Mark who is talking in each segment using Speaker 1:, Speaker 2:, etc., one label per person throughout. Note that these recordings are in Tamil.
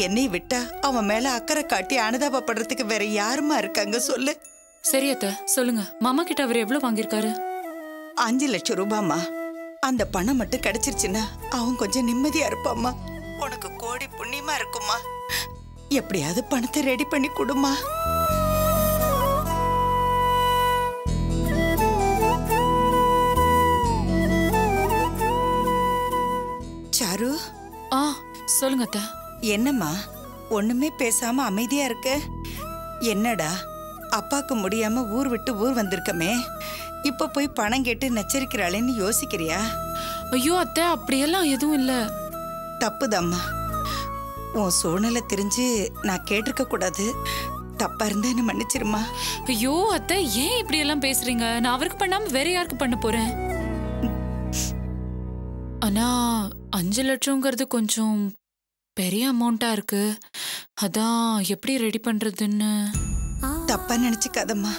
Speaker 1: என்னை விட்டா அவன் மேல அக்கறை காட்டி அனுதாபப்படுறதுக்கு வேற யாருமா இருக்காங்க சொல்லு.
Speaker 2: சரி அத்தை, சொல்லுங்க. மாமா கிட்ட அவர் எவ்வளவு வாங்கியிருக்காரு?
Speaker 1: 5 லட்சம் ரூபாய்மா. அந்த பணம் மட்டும் கிடைச்சிருச்சுன்னா அவன் கொஞ்சம் நிம்மதியா இருப்பாம்மா. உனக்கு கோடி புண்ணியமா இருக்குமா. எப்படியாவது பணத்தை ரெடி பண்ணி கொடுமா. சாரு.
Speaker 2: சொல்லுங்க அத்தை.
Speaker 1: என்னம்மா ஒண்ணுமே பேசாம அமைதியா இருக்க? என்னடா, அப்பாக்கு முடியாம ஊர் விட்டு ஊர் வந்திருக்கமே, இப்ப போய் பணம் கேட்டு நச்சரிக்கிறாளேன்னு யோசிக்கிறியா?
Speaker 2: ஐயோ அத்தை, அப்படியெல்லாம் எதுவும் இல்ல.
Speaker 1: தப்புதாம்மா. உன் சூழ்நிலை தெரிஞ்சு நான் கேட்டிருக்க கூடாது. தப்பா இருந்தா என்ன மன்னிச்சிருமா.
Speaker 2: ஐயோ அத்தை, ஏன் இப்படி எல்லாம் பேசுறீங்க? நான் அவருக்கு பண்ணாம வேற யாருக்கு பண்ண போறேன்? ஆனா 5 லட்சம்ங்கிறது கொஞ்சம் பெரிய அமௌண்டா இருக்கு. அதான் எப்படி ரெடி பண்றதுன்னு.
Speaker 1: தப்பா நினைச்சுக்காதம்மா.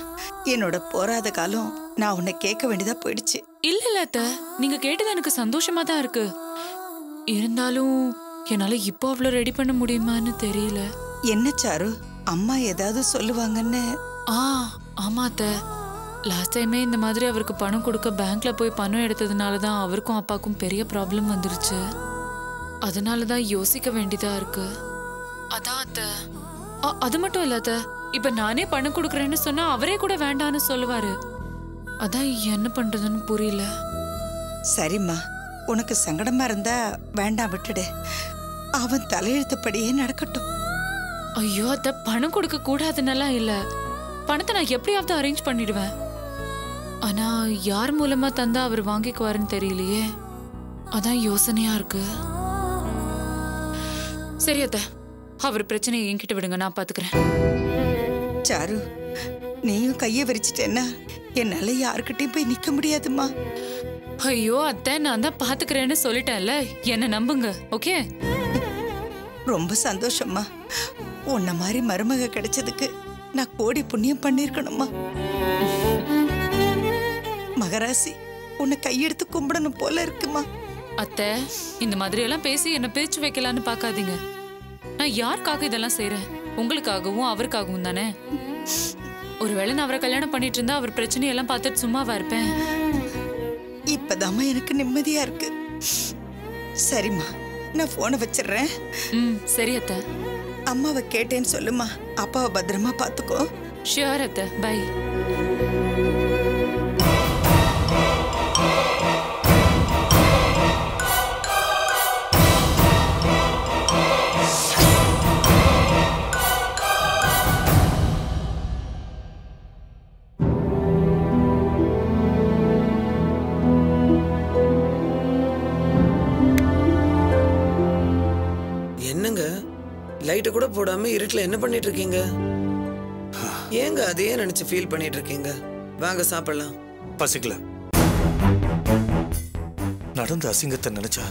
Speaker 1: என்னோட போராத காலம் நான் உன்னை கேட்க வேண்டியதா போயிடுச்சு.
Speaker 2: இல்ல அத்தை, நீங்க கேட்டது எனக்கு சந்தோஷமா தான் இருக்கு. இருந்தாலும் என்னால இப்போ அவ்வளவு ரெடி பண்ண முடியுமான்னு தெரியல.
Speaker 1: என்ன சாரு, அம்மா ஏதாவது சொல்லுவாங்கன்னு?
Speaker 2: ஆமா அத்தை, லாஸ்ட் டைமே இந்த மாதிரி அவருக்கு பணம் கொடுக்க பேங்க்ல போய் பணம் எடுத்ததுனால தான் அவருக்கும் அப்பாவுக்கும் பெரிய ப்ராப்ளம் வந்துருச்சு. அதனால தான் யோசிக்க வேண்டியதா இருக்கு. அதான் அத்தை. அது மட்டும் இல்ல அத்தை, இப்ப நானே பணம் கொடுக்கறேன்னு சொன்னா அவரே கூட வேண்டான்னு சொல்லுவாரு. அதான் என்ன பண்றதுன்னு புரியல.
Speaker 1: சரிம்மா, உனக்கு சங்கடமா இருந்தா வேண்டாம், விட்டுடு. அவன் தலையெழுத்தப்படியே நடக்கட்டும்.
Speaker 2: ஐயோ அத்தை, பணம் கொடுக்க கூடாதுன்னெல்லாம் இல்ல. பணத்தை நான் எப்படியாவது அரேஞ்ச் பண்ணிடுவேன். ஆனா யார் மூலமா தந்தா அவர் வாங்கிக்குவாருன்னு தெரியலையே. அதான் யோசனையா இருக்கு. சரி அத்தை, அவர் பிரச்சனையை என்கிட்ட விடுங்க, நான் பாத்துக்கிறேன்.
Speaker 1: சாரு, நீயும் கைய விரிச்சிட்டேன்னா என்னால யாருக்கிட்டையும் போய் நிக்க முடியாதுமா.
Speaker 2: ஐயோ அத்தை, நான் தான் பாத்துக்கிறேன்னு சொல்லிட்டேன்ல, என்ன நம்புங்க. ஓகே?
Speaker 1: ரொம்ப சந்தோஷம்மா. உன்ன மாதிரி மருமக கிடைச்சதுக்கு நான் கோடி புண்ணியம் பண்ணிருக்கணுமா. மகராசி, உன்னை கையெடுத்து கும்பிடணும் போல இருக்குமா.
Speaker 2: அத்தை, இந்த மாதிரி எல்லாம் பேசி என்ன பேச்சு வைக்கலான்னு பாக்காதீங்க. நான் யாருக்காக இதெல்லாம் செய்யறேன்? உங்களுக்காகவும் அவருக்காகவும் தானே. ஒருவேளை நான் அவரை கல்யாணம் பண்ணிட்டு இருந்தா அவர் பிரச்சனையெல்லாம் பார்த்துட்டு சும்மாவா இருப்பேன்?
Speaker 1: இப்பதாம்மா எனக்கு நிம்மதியா இருக்கு. சரிம்மா, நான் போனை வச்சிடுறேன்.
Speaker 2: சரி அத்தை.
Speaker 1: அம்மாவை கேட்டேன்னு சொல்லுமா. அப்பாவை பத்திரமா பாத்துக்கோ.
Speaker 2: ஷியோர் அத்தை, பை.
Speaker 3: லைட் கூட போடாம இருட்டுல என்ன பண்ணிட்டு இருக்கீங்க? ஏங்க அதையே நினைச்சு ஃபீல் பண்ணிட்டு இருக்கீங்க? வாங்க சாப்பிடலாம்.
Speaker 4: பசிக்கல. நடந்த அசிங்கத்தை நினைச்சா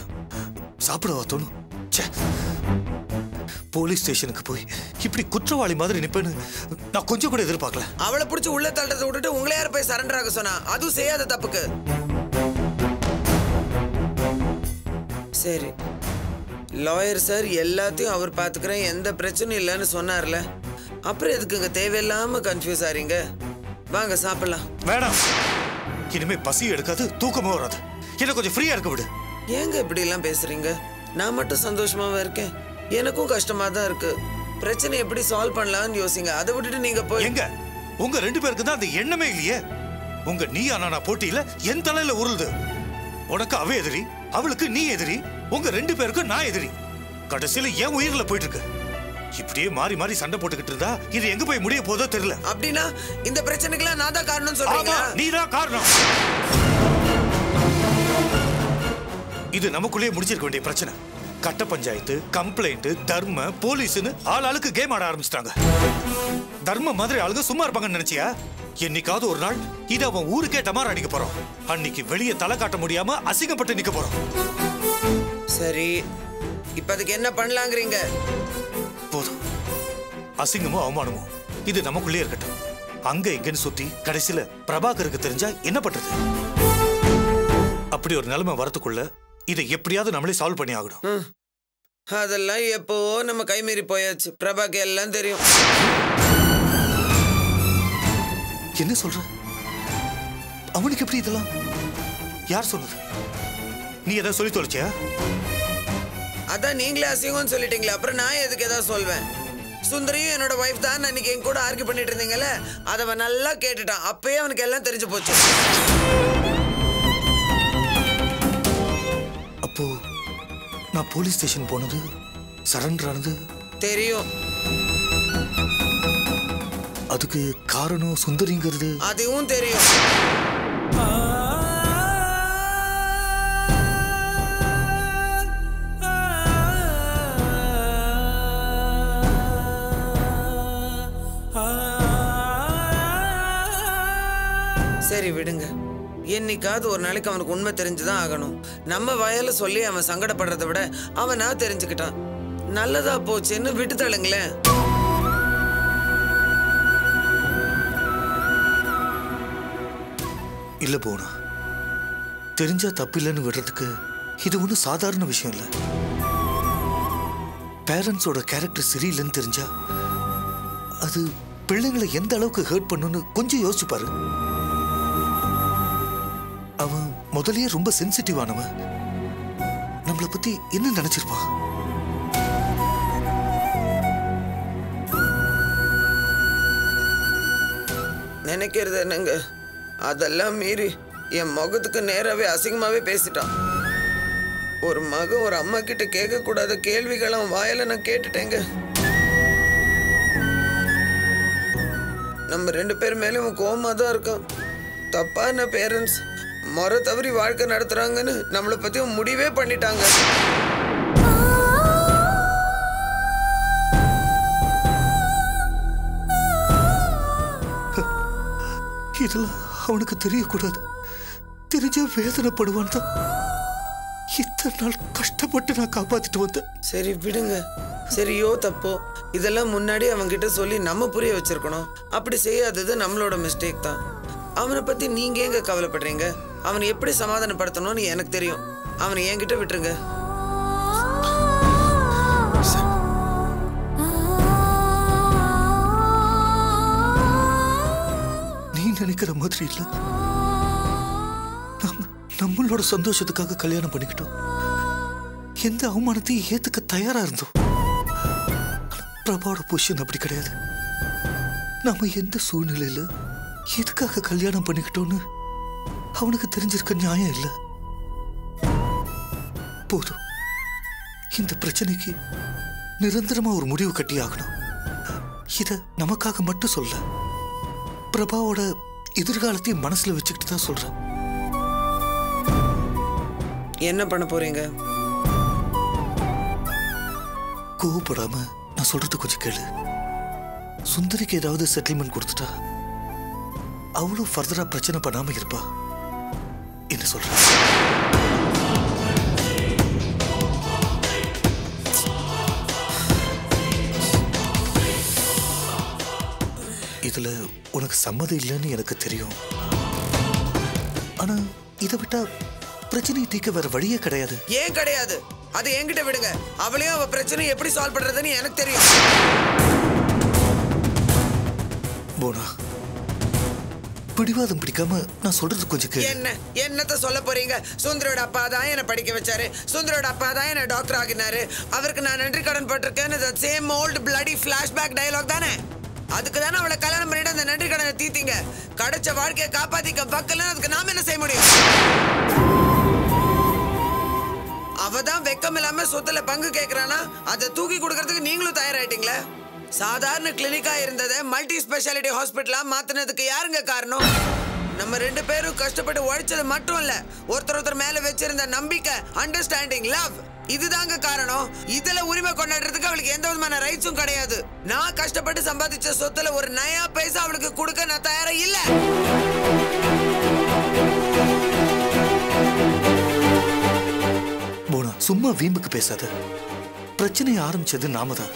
Speaker 4: சாப்பிடவா தோணும்? போலீஸ் ஸ்டேஷனுக்கு போய் இப்படி குற்றவாளி மாதிரி நிப்பேன்னு நான் கொஞ்சம் கூட எதிர்பார்க்கல.
Speaker 3: அவளை பிடிச்சி உள்ள தள்ளுறதை விட்டுட்டு உங்களை யார் போய் சரண்டர் ஆக சொன்னா? அதுவும் செய்யாத தப்புக்கு. சரி, லாயர் சார் எல்லாத்தையும் அவர் பாத்துக்கிறேன், எந்த பிரச்சனையும் இல்லைன்னு சொன்னார்ல, அப்புறம் எதுக்குங்க தேவையில்லாம கன்ஃபியூஸ் ஆறீங்க? வாங்க சாப்பிடலாம்.
Speaker 4: வேணாம், இனிமே பசி எடுக்காது, தூக்கமும் வராது. என்ன கொஞ்சம் ஃப்ரீயா இருக்க விடு.
Speaker 3: ஏங்க இப்படி எல்லாம் பேசுறீங்க? நான் மட்டும் சந்தோஷமாவா இருக்கேன்? எனக்கும் கஷ்டமா தான் இருக்கு. பிரச்சனை எப்படி சால்வ் பண்ணலாம்னு யோசிங்க. அதை விட்டுட்டு நீங்க போய்
Speaker 4: எங்க உங்க 2 பேருக்கு தான் அந்த எண்ணமே இல்லையே. உங்க நீ ஆனா போட்டியில என் தலையில உருளுது. உனக்கு அவ எதிரி, அவளுக்கு நீ எதிரி, உங்க 2 பேருக்கும் நான் எதிரி. கடைசியில ஏன் உயிரில போயிட்டு இருக்கு. இப்படியே மாறி மாறி சண்டை போட்டுக்கிட்டு இருந்தா இது எங்க போய் முடிய போதோ தெரியல.
Speaker 3: அப்படின்னா இந்த பிரச்சனைக்கெல்லாம் நான் தான் காரணம் சொல்றீங்களா?
Speaker 4: நீ தான் காரணம். இது நமக்குள்ளேயே முடிச்சிருக்க வேண்டிய பிரச்சனை. கட்ட பஞ்சாயத்து, கம்ப்ளைண்ட், தர்ம, போலீஸ்னு ஆளுக்கு கேம் ஆட ஆரம்பிச்சிட்டாங்க. தர்ம மாதிரி ஆளுங்க சும்மா இருப்பாங்கன்னு நினைச்சியா? என்னைக்காவது ஒரு நாள் இது அவன் ஊருக்கே டமார் அடிக்க போறோம். அன்னைக்கு வெளியே தலை காட்ட முடியாம அசிங்கப்பட்டு நிக்க போறோம்.
Speaker 3: சரி, இப்ப அதுக்கு என்ன பண்ணலாங்கிறீங்க?
Speaker 4: போதும், அசிங்கமோ அவமானமோ இது நமக்குள்ளே இருக்கட்டும். அங்க எங்கன்னு சுத்தி கடைசியில பிரபாகருக்கு தெரிஞ்சா என்ன பண்றது? அப்படி ஒரு நிலைமை வரத்துக்குள்ள இதை எப்படியாவது நம்மளே சால்வ் பண்ணி ஆகணும்.
Speaker 3: அதெல்லாம் எப்போ நம்ம கைமீறி போயாச்சு. பிரபாக்கு எல்லாம் தெரியும்.
Speaker 4: என்ன சொல்ற? அவனுக்கு எப்படி இதெல்லாம்? யார் சொன்னது? நீ ஏதாவது சொல்லி தொலைச்சியா?
Speaker 3: அதான் நீங்களே அசிங்கம்னு சொல்லிட்டீங்களே, அப்புறம் நான் எதுக்கு ஏதாவது சொல்வேன்? சுந்தரியும் என்னோட ஒய்ஃப் தான் அன்னைக்கு என் கூட ஆர்கியூ பண்ணிட்டு இருந்தீங்கல்ல, அதை அவன் நல்லா கேட்டுட்டான். அப்பயே அவனுக்கு எல்லாம் தெரிஞ்சு போச்சு.
Speaker 4: அப்போ நான் போலீஸ் ஸ்டேஷன் போனது, சரண்டர் ஆனது
Speaker 3: தெரியும்.
Speaker 4: அதுக்கு காரணம் சுந்தரிங்கிறது
Speaker 3: அதுவும் தெரியும். சரி விடுங்க. என்னைக்காவது ஒரு நாளைக்கு அவனுக்கு உண்மை தெரிஞ்சுதான் ஆகணும். நம்ம வாயால சொல்லி அவன் சங்கடப்படுறதை விட அவனா தெரிஞ்சுக்கிட்டான். நல்லதா போச்சுன்னு விட்டு தள்ளுங்களேன்.
Speaker 4: இல்ல போனா, தெரிஞ்சா தப்பு இல்லைன்னு விடுறதுக்கு இது ஒன்றும் சாதாரண விஷயம் இல்லை. பேரண்ட்ஸோட கேரக்டர் சரியில்லைன்னு தெரிஞ்சா அது பிள்ளைங்களை எந்த அளவுக்கு ஹர்ட் பண்ணுன்னு கொஞ்சம் யோசிச்சு பாரு. அவன் முதல்லயே ரொம்ப சென்சிட்டிவானவன். நம்மளை பத்தி என்ன நினைச்சிருப்பான்?
Speaker 3: நினைக்கிறது என்னங்க, அதெல்லாம் மீறி என் முகத்துக்கு நேராவே அசிங்கமாவே பேசிட்டான். ஒரு மகன் ஒரு அம்மா கிட்ட கேட்க கூடாத கேள்விகளை அவன் வாயில நான் கேட்டுட்டேங்க. நம்ம 2 பேர் மேலும் கோவமா தான் இருக்கான். தப்பான பேரண்ட்ஸ் முறை தவறி வாழ்க்கை நடத்துறாங்கன்னு நம்மளை பத்தி முடிவே பண்ணிட்டாங்க.
Speaker 4: இதெல்லாம் அவனுக்கு தெரியக்கூடாது. தெரிஞ்ச வேதனைப்படுவான் தான் இத்தனை நாள் கஷ்டப்பட்டு நான் காப்பாத்திட்டு வந்தேன்.
Speaker 3: சரி விடுங்க. சரியோ தப்போ இதெல்லாம் முன்னாடி அவன்கிட்ட சொல்லி நம்ம புரிய வச்சிருக்கணும். அப்படி செய்யாதது நம்மளோட மிஸ்டேக் தான். அவனை பத்தி நீங்க எங்க கவலைப்படுறீங்க? அவனை எப்படி சமாதானப்படுத்தணும்னு எனக்கு தெரியும். அவனை என்கிட்ட விட்டுருங்க.
Speaker 4: நீ நினைக்கிற மாதிரி இல்ல. நம்மளோட சந்தோஷத்துக்காக கல்யாணம் பண்ணிக்கிட்டோம். எந்த அவமானத்தையும் ஏத்துக்க தயாரா இருந்தோம். பிரபாவோட பொசிஷன் அப்படி கிடையாது. நம்ம எந்த சூழ்நிலையில எதுக்காக கல்யாணம் பண்ணிக்கிட்டோன்னு அவனுக்கு தெரிஞ்சிருக்க நியாயம் இல்லை. போதும், இந்த பிரச்சனைக்கு நிரந்தரமா ஒரு முடிவு கட்டி ஆகணும். இத நமக்காக மட்டும் சொல்ல, பிரபாவோட எதிர்காலத்தையும் மனசுல வச்சுக்கிட்டு தான் சொல்றேன்.
Speaker 3: என்ன பண்ண போறீங்க?
Speaker 4: கோவப்படாம நான் சொல்றது கொஞ்சம் கேளு. சுந்தரிக்கு ஏதாவது செட்டில்மெண்ட் கொடுத்துட்டா அவ்வளவு ஃபர்தரா பிரச்சனை பண்ணாம இருப்பா. என்ன சொல்ற? இதுல உனக்கு சம்மதம் இல்லைன்னு எனக்கு தெரியும். ஆனா இதை விட்டா பிரச்சனையை தீர்க்க வேற வழியே கிடையாது.
Speaker 3: ஏன் கிடையாது? அது என்கிட்ட விடுங்க. அவளையும் அவ பிரச்சனை எப்படி சால்வ் பண்றதுன்னு எனக்கு தெரியும்.
Speaker 4: போனா, பிடிவாதம் பிடிக்காம நான் சொல்றது கொஞ்சம் கேளு.
Speaker 3: என்னத்த சொல்ல போறீங்க? சுந்தரோட அப்பா தான் என்ன படிக்க வச்சாரு. சுந்தரோட அப்பா தான் என்ன டாக்டர் ஆகினாரு. அவருக்கு நான் நன்றி கடன் பட்டிருக்கேன்னு same old bloody flashback dialogue தானே. அதுக்கு தானே அவளை கல்யாணம் பண்ணிட்டு அந்த நன்றி கடனை தீத்தீங்க. கிடைச்ச வாழ்க்கையை காப்பாத்திக்க பக்கல. அதுக்கு நாம என்ன செய்ய முடியும்? அவதான் வெக்கம் இல்லாம சொத்துல பங்கு கேட்கறானா, அதை தூக்கி கொடுக்கறதுக்கு நீங்களும் தயாராயிட்டீங்களே. சாதாரண கிளினிக்கா இருந்ததை மல்டி ஸ்பெஷாலிட்டி ஹாஸ்பிட்டலா மாத்தினதுக்கு யாருங்க காரணம்? நம்ம 2 பேரும் கஷ்டப்பட்டு உழைச்சது மட்டும் இல்ல, ஒருத்தர் மேல வச்சிருந்த நம்பிக்கை, அண்டர்ஸ்டாண்டிங், லவ், இதுதாங்க காரணம். இதுல உரிமை கொண்டாடுறதுக்கு அவளுக்கு எந்த விதமான ரைட்ஸும் கிடையாது. நான் கஷ்டப்பட்டு சம்பாதிச்ச சொத்துல ஒரு நயா பைசா அவளுக்கு கொடுக்க நான் தயாரா இல்ல.
Speaker 4: போனா, சும்மா வீம்புக்கு பேசாத. பிரச்சனையை ஆரம்பிச்சது நாம தான்.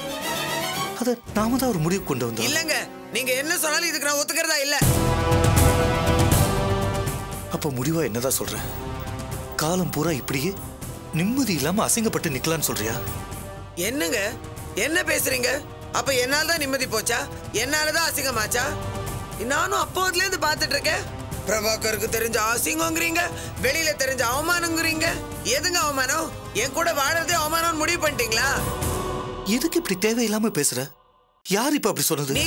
Speaker 4: அத நாம தான் ஒரு முடிவு கொண்டு வந்தோம்.
Speaker 3: இல்லங்க, நீங்க என்ன சொன்னாலும் இதுக்கு நான் ஒத்துக்கிறதா இல்ல.
Speaker 4: அப்ப முடிவா என்னதான் சொல்ற? காலம் பூரா இப்படியே நிம்மதி இல்லாம அசிங்கப்பட்டு நிக்கலான்னு சொல்றியா?
Speaker 3: என்னங்க என்ன பேசுறீங்க? அப்ப என்னால தான் நிம்மதி போச்சா? என்னாலதான் அசிங்கமாச்சா? நானும் அப்போதுல இருந்து பாத்துட்டு இருக்கேன். பிரபாகருக்கு தெரிஞ்ச அசிங்கங்கிறீங்க, வெளியில தெரிஞ்ச அவமானங்கிறீங்க. எதுங்க அவமானம்? என் கூட வாழறதே அவமானம் முடிவு பண்ணிட்டீங்களா?
Speaker 4: எதுக்கு இப்படி தேவையில்லாம பேசுற? யார் இப்ப அப்படி சொன்னது?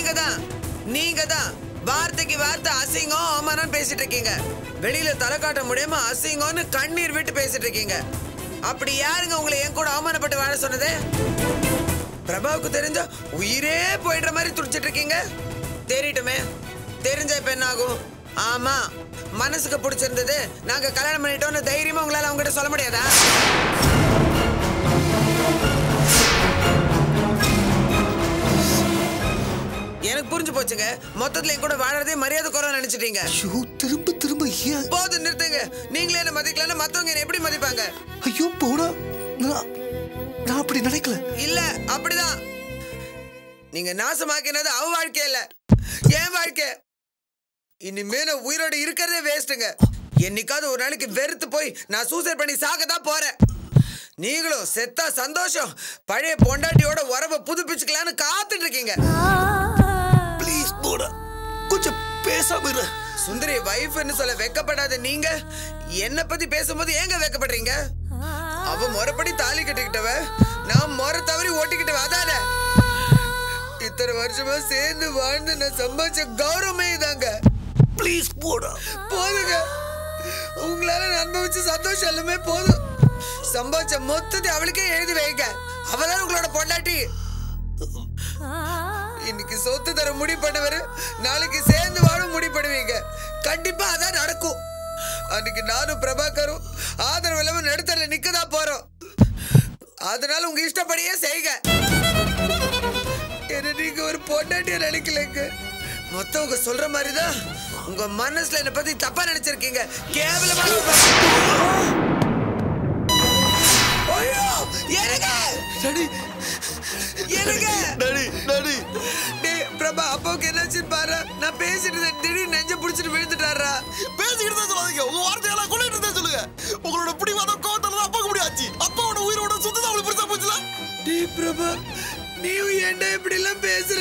Speaker 3: நீங்க தான் வார்த்தைக்கு வார்த்தை அசிங்கம் அவமானம் பேசிட்டு இருக்கீங்க. வெளியில தலை காட்ட முடியாம அசிங்கம்னு கண்ணீர் விட்டு பேசிட்டு இருக்கீங்க. அப்படி யாருங்க உங்களை என் கூட அவமானப்பட்டு வாழ சொன்னது? பிரபாவுக்கு தெரிஞ்ச உயிரே போயிடுற மாதிரி துடிச்சிட்டு இருக்கீங்க. தெரியட்டுமே, தெரிஞ்ச இப்ப என்ன ஆகும்? ஆமா, மனசுக்கு பிடிச்சிருந்தது நாங்க கல்யாணம் பண்ணிட்டோம்னு தைரியமா உங்களால அவங்ககிட்ட சொல்ல முடியாதா? எனக்கு புரிஞ்சு போச்சுங்க. மொத்தத்துல என் கூட வாழறதே மரியாதை குறைவா நினைச்சிட்டீங்க.
Speaker 4: திரும்ப திரும்ப
Speaker 3: போதும், நிறுத்துங்க. நீங்களே என்ன மதிக்கலன்னா மத்தவங்க என்ன எப்படி மதிப்பாங்க?
Speaker 4: ஐயோ போடா, நான் அப்படி நினைக்கல.
Speaker 3: இல்ல, அப்படிதான். நீங்க நாசமாக்கினது அவ வாழ்க்கை இல்ல, என் வாழ்க்கை. இனிமே நான் உயிரோட இருக்கிறதே வேஸ்ட்டுங்க. என்னைக்காவது ஒரு நாளைக்கு வெறுத்து போய் நான் சூசைட் பண்ணி சாகதான் போறேன். நீங்களும் செத்தா சந்தோஷம், பழைய பொண்டாட்டியோட உறவை புதுப்பிச்சுக்கலான்னு காத்துட்டு இருக்கீங்க.
Speaker 4: ப்ளீஸ் போடா, கொஞ்சம் பேசாம இரு.
Speaker 3: சுந்தரி வைஃப்னு சொல்ல வெக்கப்படாத நீங்க என்ன பத்தி பேசும்போது ஏங்க வெக்கப்படுறீங்க? அவ முறைப்படி தாலி கட்டிக்கிட்டவ, நான் முறை தவறி ஓட்டிக்கிட்டவ. அதானே இத்தனை வருஷமா சேர்ந்து வாழ்ந்து நான் சம்பாதிச்ச கௌரவமே தாங்க.
Speaker 4: ப்ளீஸ் போடா.
Speaker 3: போதுங்க, உங்களால அனுபவிச்ச சந்தோஷம் எல்லாமே போதும். சம்பாதிச்ச மொத்தத்தை அவளுக்கே எழுதி வைங்க. அவதான் உங்களோட பொண்டாட்டி. இன்னைக்கு சொத்து தர முடிவு பண்ணவரு நாளைக்கு சேர்ந்து வாழ முடிவு பண்ணுவீங்க. கண்டிப்பா அதான் நடக்கும். அன்னைக்கு நானும் பிரபாகரும் ஆதரவு இல்லாம நடுத்தர நிக்கதான் போறோம். அதனால உங்க இஷ்டப்படியே செய்யுங்க. என்ன நீங்க ஒரு பொண்டாட்டியா நினைக்கலங்க. மொத்தவங்க சொல்ற மாதிரிதான் உங்க மனசுல என்ன பத்தி தப்பா நினைச்சிருக்கீங்க. கேவலமா பிரபா அப்பாவுக்கு என்னாச்சு பாரு. நான் பேசிட்டு திடீர்னு நெஞ்ச புடிச்சிட்டு விழுந்துட்டாரா?
Speaker 5: பேசிக்கிட்டு தான் சொல்லாதீங்க. உங்க வார்த்தையெல்லாம் கொள்ளிட்டு தான் சொல்லுங்க. உங்களோட பிடிவாதம் கோவத்தால தான் அப்பாவுக்கு முடியாச்சு. அப்பாவோட உயிரோட சொத்து தான் அவளுக்கு பெருசா போச்சுல.
Speaker 3: பிரபா நீ ஏன்டா இப்படி எல்லாம் பேசுற?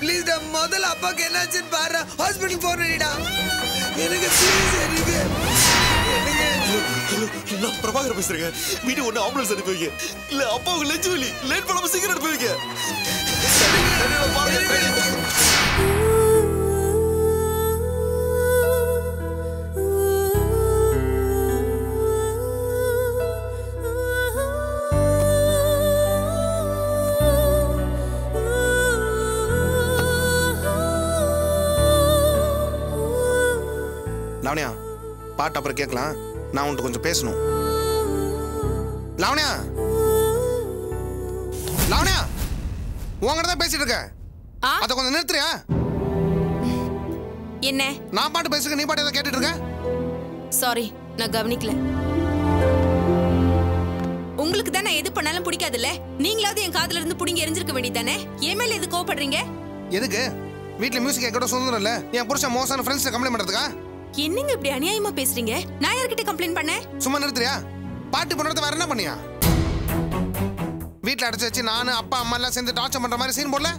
Speaker 3: ப்ளீஸ் டா, முதல்ல அப்பாவுக்கு என்னாச்சுன்னு பாரு. ஹாஸ்பிட்டல் போன் பண்ணிடா எனக்கு. ப்ளீஸ் எனக்கு
Speaker 5: நான் பிரபாகர் பேசுறேங்க. வீட்டு ஒண்ணு ஆம்புலன்ஸ் அனுப்பி வைங்க. இல்ல அப்பாவுக்கு லெஞ்சு வலி, லேட் பண்ணாம சீக்கிரம் அனுப்பி வைங்க.
Speaker 6: லாவண்யா, பாட்டு அப்புறம் கேட்கலாம். நான் உன்கிட்ட கொஞ்சம் பேசணும். லாவண்யா, லாவண்யா, உங்ககிட்ட தான் பேசிட்டு இருக்க. அத கொஞ்சம் நிறுத்துறியா?
Speaker 7: என்ன?
Speaker 6: நான் பாட்டு பேசுறேன், நீ பாட்டு ஏதோ கேட்டுட்டு இருக்க.
Speaker 7: சாரி, நான் கவனிக்கல. உங்களுக்கு தான் நான் எது பண்ணாலும் பிடிக்காதுல்ல. நீங்களாவது என் காதுல இருந்து புடிங்க எரிஞ்சிருக்க வேண்டியதானே. ஏன் மேல எது கோவப்படுறீங்க?
Speaker 6: எதுக்கு? வீட்டுல மியூசிக் கேட்கற சுதந்திரம் இல்ல. என் புருஷன் மோசமான ஃப்ரெண்ட்ஸ் கம்ப்ளைண்ட் பண்றதுக்கா?
Speaker 7: என்னங்க இப்படி அநியாயமா பேசுறீங்க? நான் யார்கிட்ட கம்ப்ளைண்ட் பண்ணேன்?
Speaker 6: சும்மா நிறுத்துறியா? பாட்டு பண்றது வேற என்ன பண்ணியா? வீட்டுல அடைச்சு வச்சு நானு அப்பா அம்மா எல்லாம் சேர்ந்து டார்ச்சர் பண்ற மாதிரி சீன் போடல.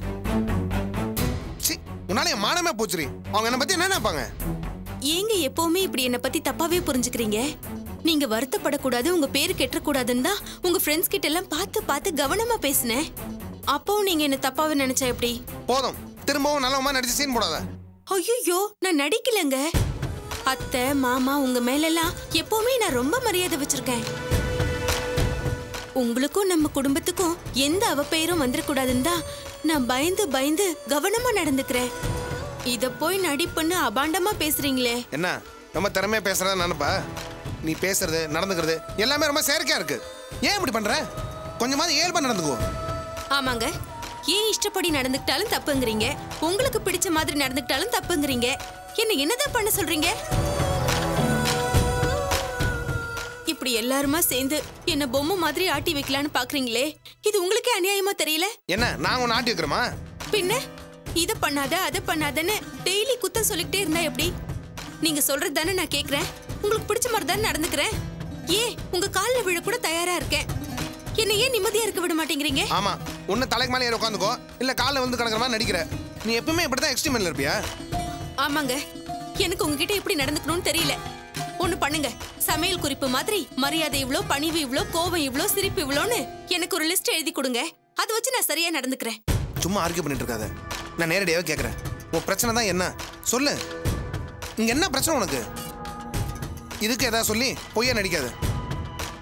Speaker 6: உன்னால என் மானமே போச்சுரி. அவங்க என்ன பத்தி என்ன நினைப்பாங்க?
Speaker 7: ஏங்க எப்பவுமே இப்படி என்ன பத்தி தப்பாவே புரிஞ்சுக்கிறீங்க? நீங்க வருத்தப்படக்கூடாது, உங்க பேரு கெட்டக்கூடாதுன்னு தான் உங்க ஃப்ரெண்ட்ஸ் கிட்ட எல்லாம் பார்த்து பார்த்து கவனமா பேசினேன். அப்பவும் நீங்க என்ன தப்பாவே நினைச்சா எப்படி?
Speaker 6: போதும், திரும்பவும் நல்லவமா நடிச்சு சீன் போடாத.
Speaker 7: ஐயோ, நான் நடிக்கலங்க. அத்தை மாமா உங்க மேலெல்லாம் எப்பவுமே நான் ரொம்ப மரியாதை வச்சிருக்கேன். உங்களுக்கும் நம்ம குடும்பத்துக்கும் எந்த அவப்பெயரும் வந்துடக்கூடாதுன்னு தான் நான் பயந்து பயந்து கவனமா நடந்துக்கிறேன். இத போய் நடிப்புன்னு அபாண்டமா பேசுறீங்களே.
Speaker 6: என்ன ரொம்ப திறமையா பேசுறதா நினைப்பா? நீ பேசுறது நடந்துக்கிறது எல்லாமே ரொம்ப செயற்கையா இருக்கு. ஏன் இப்படி பண்ற? கொஞ்சமாவது இயல்பா நடந்துக்கோ.
Speaker 7: ஆமாங்க, ஏன் இஷ்டப்படி நடந்துக்கிட்டாலும் தப்புங்கிறீங்க, உங்களுக்கு பிடிச்ச மாதிரி நடந்துக்கிட்டாலும் தப்புங்கிறீங்க. என்னதான் பண்ண சொல்றீங்க? இப்படி எல்லாருமா சேர்ந்து என்ன பொம்மை மாதிரி ஆட்டி வைக்கலான்னு பாக்குறீங்களே, இது உங்களுக்கே அநியாயமா தெரியல?
Speaker 6: என்ன நாங்க ஒன்னு ஆட்டி வைக்கிறோமா?
Speaker 7: பின்ன இத பண்ணாத அத பண்ணாதன்னு டெய்லி குத்தம் சொல்லிக்கிட்டே இருந்தா எப்படி? நீங்க சொல்றது தானே நான் கேக்குறேன். உங்களுக்கு பிடிச்ச மாதிரி தானே நடந்துக்கிறேன். ஏன் உங்க கால்ல விழ கூட தயாரா இருக்கேன். என்ன ஏன் நிம்மதியா இருக்க விட மாட்டேங்கிறீங்க?
Speaker 6: ஆமா, ஒண்ணு தலைக்கு மேலே ஏறி உட்காந்துக்கோ, இல்ல காலைல வந்து கிடக்குற மாதிரி நடிக்கிற. நீ எப்பவுமே இப்படிதான் எக்ஸ்ட்ரீம்ல இருப்பியா?
Speaker 7: ஆமாங்க, எனக்கு உங்ககிட்ட எப்படி நடந்துக்கணும்னு தெரியல. ஒண்ணு பண்ணுங்க, சமையல் குறிப்பு மாதிரி மரியாதை இவ்ளோ, பணிவு இவ்ளோ, கோபம் இவ்ளோ, சிரிப்பு இவ்ளோன்னு எனக்கு ஒரு லிஸ்ட் எழுதி கொடுங்க. அதை வச்சு நான் சரியா நடந்துக்கிறேன்.
Speaker 6: சும்மா ஆர்கியூ பண்ணிட்டு இருக்காத. நான் நேரடியாவே கேட்கறேன், உன் பிரச்சனை தான் என்ன சொல்லு. இங்க என்ன பிரச்சனை உனக்கு? இதுக்கு ஏதாவது சொல்லி பொய்யா நடிக்காத.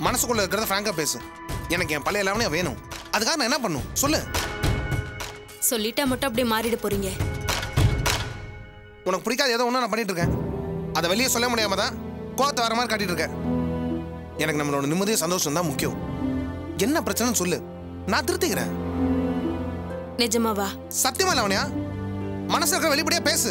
Speaker 6: மனசுக்குள்ள இருக்கிறத ஃப்ராங்கா பேசு. எனக்கு என் பழைய லாவணியா வேணும். அதுக்காக நான் என்ன பண்ணும் சொல்லு.
Speaker 7: சொல்லிட்டா மட்டும் அப்படியே மாறிட போறீங்க.
Speaker 6: உனக்கு பிடிக்காத ஏதோ ஒன்று நான் பண்ணிட்டு இருக்கேன். அதை வெளியே சொல்ல முடியாம தான் கோவத்தை வர மாதிரி காட்டிட்டு இருக்கேன். எனக்கு நம்மளோட நிம்மதியும் சந்தோஷம் தான் முக்கியம். என்ன பிரச்சனைன்னு சொல்லு, நான் திருத்திக்கிறேன்.
Speaker 7: நிஜமாவா?
Speaker 6: சத்தியமா லாவணியா, மனசு இருக்கிற வெளிப்படையா பேசு.